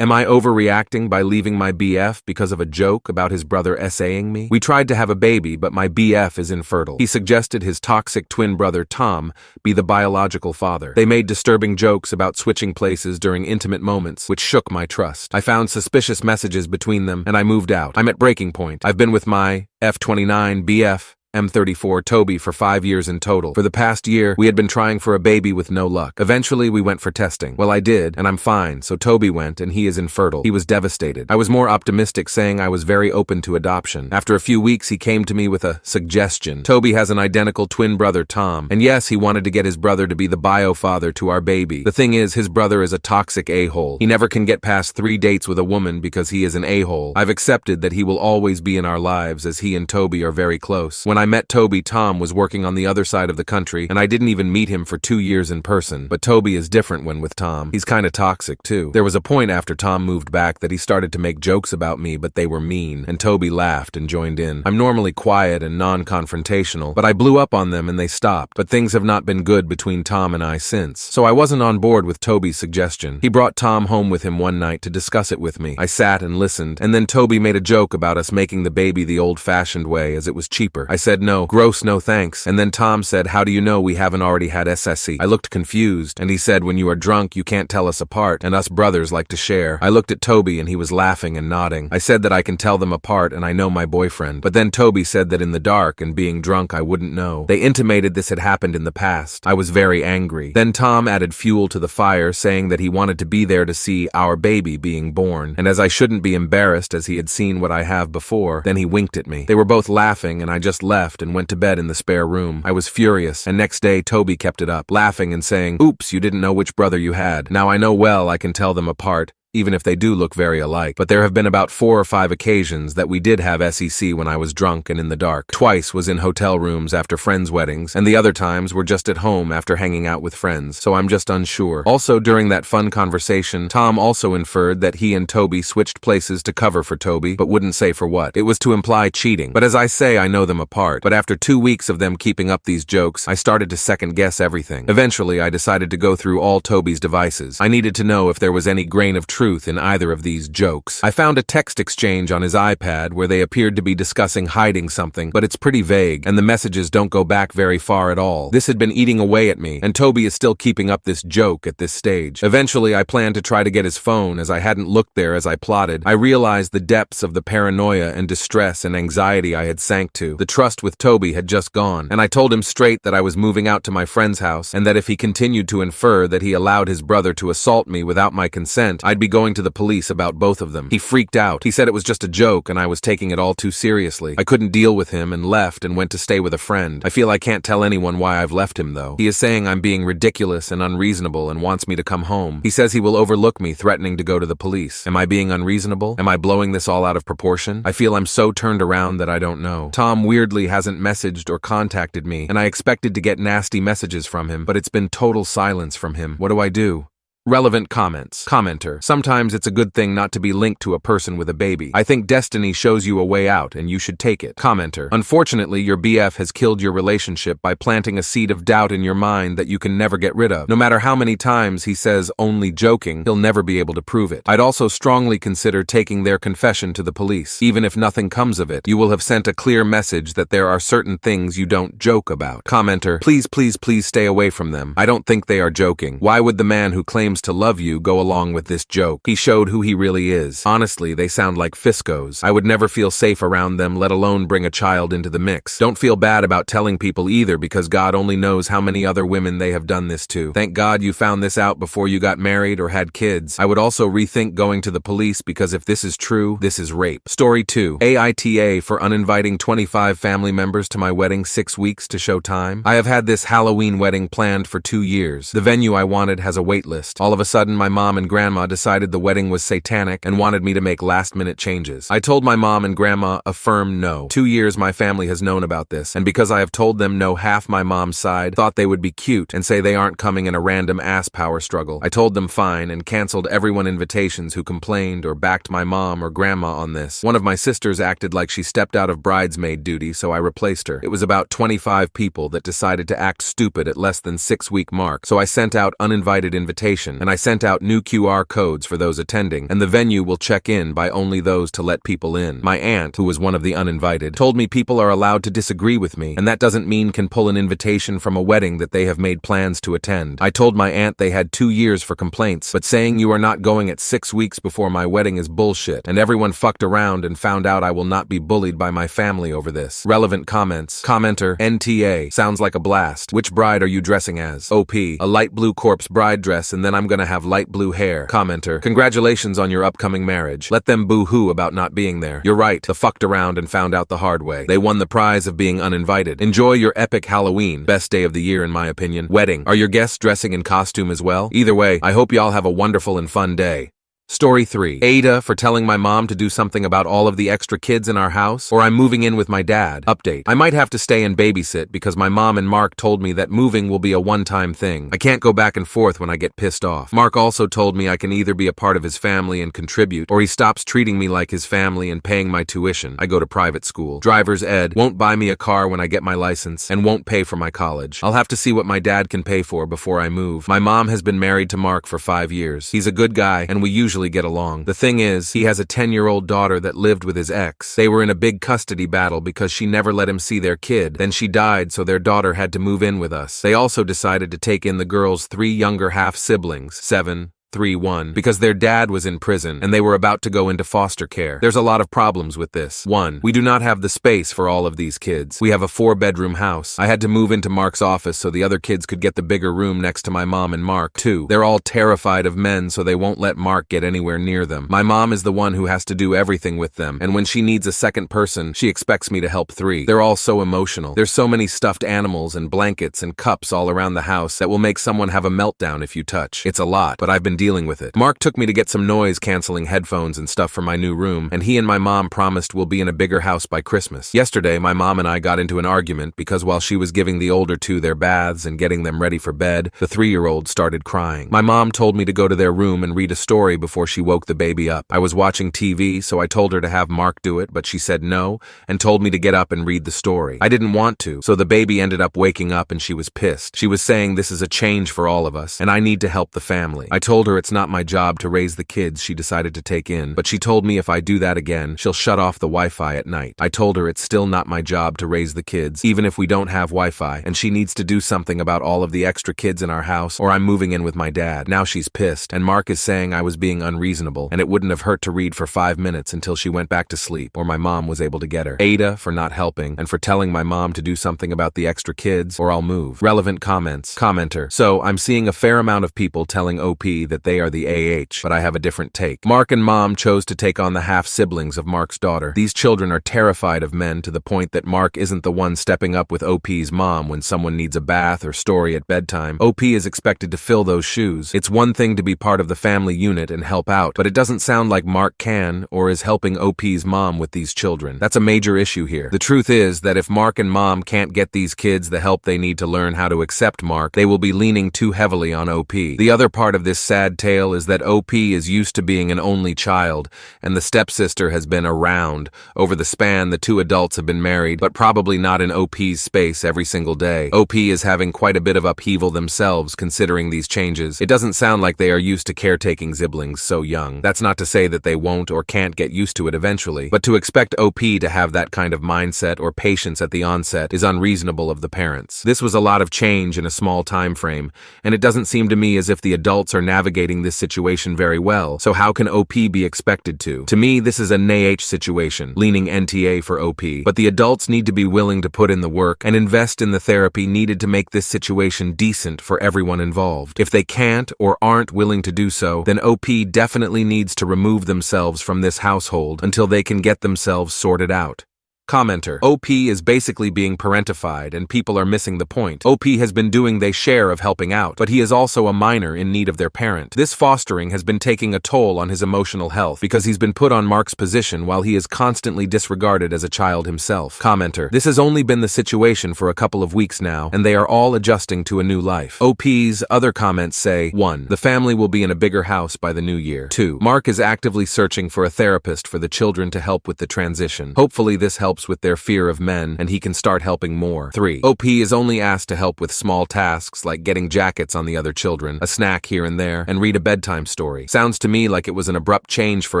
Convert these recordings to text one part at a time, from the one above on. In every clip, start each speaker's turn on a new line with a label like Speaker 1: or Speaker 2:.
Speaker 1: Am I overreacting by leaving my BF because of a joke about his brother SAing me? We tried to have a baby, but my BF is infertile. He suggested his toxic twin brother Tom be the biological father. They made disturbing jokes about switching places during intimate moments, which shook my trust. I found suspicious messages between them, and I moved out. I'm at breaking point. I've been with my F29 BF M34 Toby for 5 years in total. For the past year, we had been trying for a baby with no luck. Eventually, we went for testing. Well, I did, and I'm fine, so Toby went, and he is infertile. He was devastated. I was more optimistic, saying I was very open to adoption. After a few weeks, he came to me with a suggestion. Toby has an identical twin brother, Tom, and yes, he wanted to get his brother to be the bio father to our baby. The thing is, his brother is a toxic a-hole. He never can get past 3 dates with a woman because he is an a-hole. I've accepted that he will always be in our lives, as he and Toby are very close. When I met Toby, Tom was working on the other side of the country, and I didn't even meet him for 2 years in person. But Toby is different when with Tom. He's kinda toxic too. There was a point after Tom moved back that he started to make jokes about me, but they were mean, and Toby laughed and joined in. I'm normally quiet and non-confrontational, but I blew up on them and they stopped. But things have not been good between Tom and I since. So I wasn't on board with Toby's suggestion. He brought Tom home with him one night to discuss it with me. I sat and listened, and then Toby made a joke about us making the baby the old-fashioned way as it was cheaper. I said no. Gross, no thanks. And then Tom said, how do you know we haven't already had SSC? I looked confused, and he said, when you are drunk, you can't tell us apart, and us brothers like to share. I looked at Toby, and he was laughing and nodding. I said that I can tell them apart, and I know my boyfriend. But then Toby said that in the dark and being drunk, I wouldn't know. They intimated this had happened in the past. I was very angry. Then Tom added fuel to the fire, saying that he wanted to be there to see our baby being born, and as I shouldn't be embarrassed as he had seen what I have before, then he winked at me. They were both laughing, and I just left and went to bed in the spare room. I was furious, and next day Toby kept it up, laughing and saying, oops, you didn't know which brother you had. Now I know well I can tell them apart, even if they do look very alike. But there have been about 4 or 5 occasions that we did have SEC when I was drunk and in the dark. Twice was in hotel rooms after friends' weddings, and the other times were just at home after hanging out with friends, so I'm just unsure. Also, during that fun conversation, Tom also inferred that he and Toby switched places to cover for Toby, but wouldn't say for what. It was to imply cheating. But as I say, I know them apart. But after 2 weeks of them keeping up these jokes, I started to second-guess everything. Eventually, I decided to go through all Toby's devices. I needed to know if there was any grain of truth in either of these jokes. I found a text exchange on his iPad where they appeared to be discussing hiding something, but it's pretty vague, and the messages don't go back very far at all. This had been eating away at me, and Toby is still keeping up this joke at this stage. Eventually, I planned to try to get his phone, as I hadn't looked there as I plotted. I realized the depths of the paranoia and distress and anxiety I had sank to. The trust with Toby had just gone, and I told him straight that I was moving out to my friend's house, and that if he continued to infer that he allowed his brother to assault me without my consent, I'd be going to the police about both of them. He freaked out. He said it was just a joke and I was taking it all too seriously. I couldn't deal with him and left and went to stay with a friend. I feel I can't tell anyone why I've left him though. He is saying I'm being ridiculous and unreasonable and wants me to come home. He says he will overlook me, threatening to go to the police. Am I being unreasonable? Am I blowing this all out of proportion? I feel I'm so turned around that I don't know. Tom weirdly hasn't messaged or contacted me, and I expected to get nasty messages from him, but it's been total silence from him. What do I do? Relevant comments. Commenter. Sometimes it's a good thing not to be linked to a person with a baby. I think destiny shows you a way out and you should take it. Commenter. Unfortunately, your BF has killed your relationship by planting a seed of doubt in your mind that you can never get rid of. No matter how many times he says only joking, he'll never be able to prove it. I'd also strongly consider taking their confession to the police. Even if nothing comes of it, you will have sent a clear message that there are certain things you don't joke about. Commenter. Please, please, please stay away from them. I don't think they are joking. Why would the man who claims to love you go along with this joke? He showed who he really is. Honestly, they sound like fiscos. I would never feel safe around them, let alone bring a child into the mix. Don't feel bad about telling people either, because God only knows how many other women they have done this to. Thank God you found this out before you got married or had kids. I would also rethink going to the police, because if this is true, this is rape. Story 2. AITA for uninviting 25 family members to my wedding 6 weeks to show time. I have had this Halloween wedding planned for 2 years. The venue I wanted has a wait list. All of a sudden, my mom and grandma decided the wedding was satanic and wanted me to make last-minute changes. I told my mom and grandma a firm no. 2 years my family has known about this, and because I have told them no, half my mom's side thought they would be cute and say they aren't coming in a random ass power struggle. I told them fine and canceled everyone invitations who complained or backed my mom or grandma on this. One of my sisters acted like she stepped out of bridesmaid duty, so I replaced her. It was about 25 people that decided to act stupid at less than 6-week mark, so I sent out uninvited invitations transition, and I sent out new QR codes for those attending, and the venue will check in by only those to let people in. My aunt, who was one of the uninvited, told me people are allowed to disagree with me, and that doesn't mean can pull an invitation from a wedding that they have made plans to attend. I told my aunt they had 2 years for complaints, but saying you are not going at 6 weeks before my wedding is bullshit, and everyone fucked around and found out I will not be bullied by my family over this. Relevant comments. Commenter, NTA, sounds like a blast. Which bride are you dressing as? OP, a light blue corpse bride dress, and then I'm gonna have light blue hair. Commenter, congratulations on your upcoming marriage. Let them boo-hoo about not being there. You're right, the fucked around and found out the hard way. They won the prize of being uninvited. Enjoy your epic Halloween, best day of the year in my opinion. Wedding, are your guests dressing in costume as well? Either way, I hope y'all have a wonderful and fun day. Story 3. Ada for telling my mom to do something about all of the extra kids in our house, or I'm moving in with my dad. Update. I might have to stay and babysit because my mom and Mark told me that moving will be a one-time thing. I can't go back and forth when I get pissed off. Mark also told me I can either be a part of his family and contribute, or he stops treating me like his family and paying my tuition. I go to private school. Driver's ed, won't buy me a car when I get my license, and won't pay for my college. I'll have to see what my dad can pay for before I move. My mom has been married to Mark for 5 years. He's a good guy, and we usually get along. The thing is, he has a 10-year-old daughter that lived with his ex. They were in a big custody battle because she never let him see their kid. Then she died, so their daughter had to move in with us. They also decided to take in the girl's 3 younger half-siblings, 7, 3, 1, because their dad was in prison and they were about to go into foster care. There's a lot of problems with this. 1. We do not have the space for all of these kids. We have a 4-bedroom house. I had to move into Mark's office so the other kids could get the bigger room next to my mom and Mark. 2. They're all terrified of men, so they won't let Mark get anywhere near them. My mom is the one who has to do everything with them, and when she needs a second person, she expects me to help 3. They're all so emotional. There's so many stuffed animals and blankets and cups all around the house that will make someone have a meltdown if you touch. It's a lot, but I've been dealing with it. Mark took me to get some noise-canceling headphones and stuff for my new room, and he and my mom promised we'll be in a bigger house by Christmas. Yesterday, my mom and I got into an argument because while she was giving the older 2 their baths and getting them ready for bed, the 3-year-old started crying. My mom told me to go to their room and read a story before she woke the baby up. I was watching TV, so I told her to have Mark do it, but she said no and told me to get up and read the story. I didn't want to, so the baby ended up waking up and she was pissed. She was saying this is a change for all of us, and I need to help the family. I told her it's not my job to raise the kids she decided to take in, but she told me if I do that again, she'll shut off the Wi-Fi at night. I told her it's still not my job to raise the kids, even if we don't have Wi-Fi, and she needs to do something about all of the extra kids in our house, or I'm moving in with my dad. Now she's pissed, and Mark is saying I was being unreasonable, and it wouldn't have hurt to read for 5 minutes until she went back to sleep, or my mom was able to get her. Ada for not helping, and for telling my mom to do something about the extra kids, or I'll move. Relevant comments. Commenter. So, I'm seeing a fair amount of people telling OP that they are the AH, but I have a different take. Mark and mom chose to take on the half-siblings of Mark's daughter. These children are terrified of men to the point that Mark isn't the one stepping up with OP's mom when someone needs a bath or story at bedtime. OP is expected to fill those shoes. It's one thing to be part of the family unit and help out, but it doesn't sound like Mark can or is helping OP's mom with these children. That's a major issue here. The truth is that if Mark and mom can't get these kids the help they need to learn how to accept Mark, they will be leaning too heavily on OP. The other part of this sad tale is that OP is used to being an only child, and the stepsister has been around. Over the span, the 2 adults have been married, but probably not in OP's space every single day. OP is having quite a bit of upheaval themselves considering these changes. It doesn't sound like they are used to caretaking siblings so young. That's not to say that they won't or can't get used to it eventually, but to expect OP to have that kind of mindset or patience at the onset is unreasonable of the parents. This was a lot of change in a small time frame, and it doesn't seem to me as if the adults are navigating this situation very well, so how can OP be expected to? To me, this is a NAH situation, leaning NTA for OP, but the adults need to be willing to put in the work and invest in the therapy needed to make this situation decent for everyone involved. If they can't or aren't willing to do so, then OP definitely needs to remove themselves from this household until they can get themselves sorted out. Commenter. OP is basically being parentified and people are missing the point. OP has been doing their share of helping out, but he is also a minor in need of their parent. This fostering has been taking a toll on his emotional health because he's been put on Mark's position while he is constantly disregarded as a child himself. Commenter. This has only been the situation for a couple of weeks now, and they are all adjusting to a new life. OP's other comments say, 1. The family will be in a bigger house by the new year. 2. Mark is actively searching for a therapist for the children to help with the transition. Hopefully this helps helps with their fear of men, and he can start helping more. 3. OP is only asked to help with small tasks like getting jackets on the other children, a snack here and there, and read a bedtime story. Sounds to me like it was an abrupt change for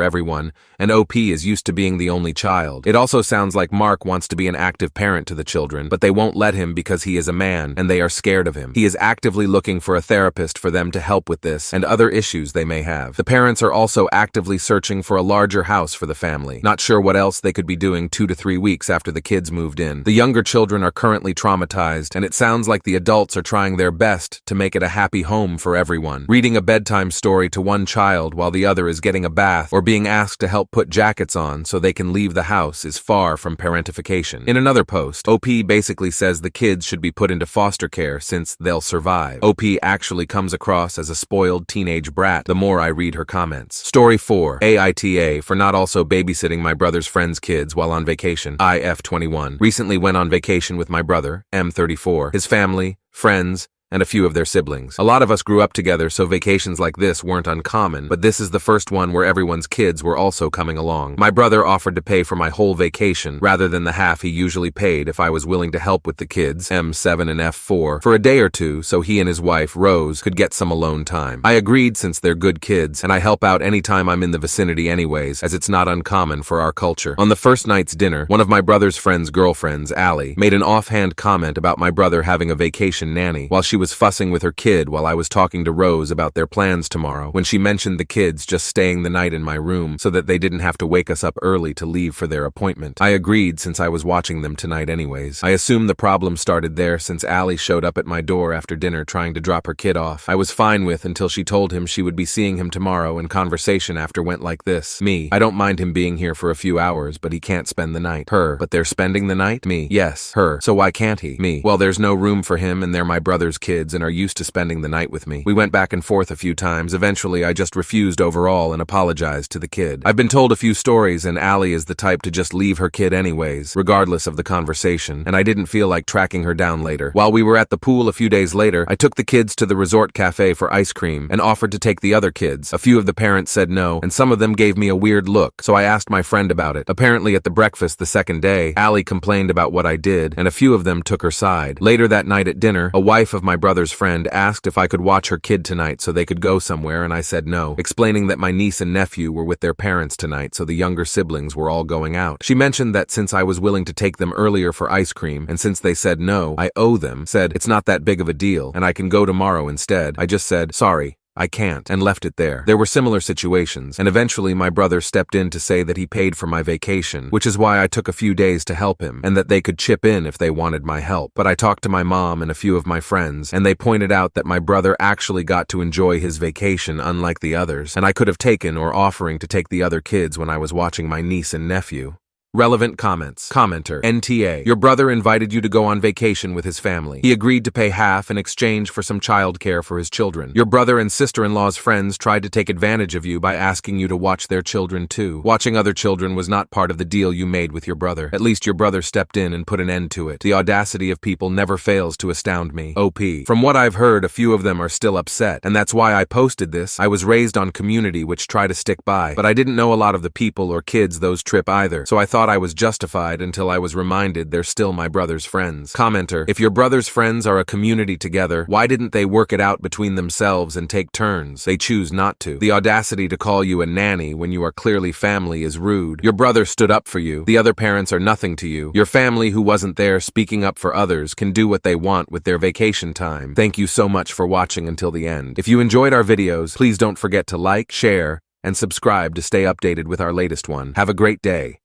Speaker 1: everyone, and OP is used to being the only child. It also sounds like Mark wants to be an active parent to the children, but they won't let him because he is a man, and they are scared of him. He is actively looking for a therapist for them to help with this and other issues they may have. The parents are also actively searching for a larger house for the family, not sure what else they could be doing 2 to 3 weeks after the kids moved in. The younger children are currently traumatized, and it sounds like the adults are trying their best to make it a happy home for everyone. Reading a bedtime story to one child while the other is getting a bath or being asked to help put jackets on so they can leave the house is far from parentification. In another post, OP basically says the kids should be put into foster care since they'll survive. OP actually comes across as a spoiled teenage brat the more I read her comments. Story 4. AITA for not also babysitting my brother's friend's kids while on vacation. IF21. Recently went on vacation with my brother, M34, his family, friends, and a few of their siblings. A lot of us grew up together, so vacations like this weren't uncommon, but this is the first one where everyone's kids were also coming along. My brother offered to pay for my whole vacation, rather than the half he usually paid if I was willing to help with the kids, M7 and F4, for a day or two so he and his wife, Rose, could get some alone time. I agreed since they're good kids, and I help out anytime I'm in the vicinity anyways, as it's not uncommon for our culture. On the first night's dinner, one of my brother's friend's girlfriends, Allie, made an offhand comment about my brother having a vacation nanny, while she was fussing with her kid while I was talking to Rose about their plans tomorrow, when she mentioned the kids just staying the night in my room so that they didn't have to wake us up early to leave for their appointment. I agreed since I was watching them tonight anyways. I assume the problem started there since Allie showed up at my door after dinner trying to drop her kid off. I was fine with until she told him she would be seeing him tomorrow, and conversation after went like this. Me: I don't mind him being here for a few hours, but he can't spend the night. Her: but they're spending the night? Me: yes. Her: so why can't he? Me: well, there's no room for him and they're my brother's kids and are used to spending the night with me. We went back and forth a few times. Eventually, I just refused overall and apologized to the kid. I've been told a few stories, and Allie is the type to just leave her kid anyways, regardless of the conversation, and I didn't feel like tracking her down later. While we were at the pool a few days later, I took the kids to the resort cafe for ice cream and offered to take the other kids. A few of the parents said no, and some of them gave me a weird look, so I asked my friend about it. Apparently at the breakfast the second day, Allie complained about what I did, and a few of them took her side. Later that night at dinner, a wife of my brother's friend asked if I could watch her kid tonight so they could go somewhere, and I said no, explaining that my niece and nephew were with their parents tonight, so the younger siblings were all going out. She mentioned that since I was willing to take them earlier for ice cream, and since they said no, I owe them, said it's not that big of a deal, and I can go tomorrow instead. I just said, sorry, I can't, and left it there. There were similar situations, and eventually my brother stepped in to say that he paid for my vacation, which is why I took a few days to help him, and that they could chip in if they wanted my help. But I talked to my mom and a few of my friends, and they pointed out that my brother actually got to enjoy his vacation unlike the others, and I could have taken or offering to take the other kids when I was watching my niece and nephew. Relevant comments. Commenter: NTA. Your brother invited you to go on vacation with his family. He agreed to pay half in exchange for some childcare for his children. Your brother and sister-in-law's friends tried to take advantage of you by asking you to watch their children too. Watching other children was not part of the deal you made with your brother. At least your brother stepped in and put an end to it. The audacity of people never fails to astound me. OP. From what I've heard, a few of them are still upset, and that's why I posted this. I was raised on community which try to stick by, but I didn't know a lot of the people or kids those trip either, so I thought I was justified until I was reminded they're still my brother's friends. Commenter: if your brother's friends are a community together, why didn't they work it out between themselves and take turns? They choose not to. The audacity to call you a nanny when you are clearly family is rude. Your brother stood up for you. The other parents are nothing to you. Your family who wasn't there speaking up for others can do what they want with their vacation time. Thank you so much for watching until the end. If you enjoyed our videos, please don't forget to like, share, and subscribe to stay updated with our latest one. Have a great day.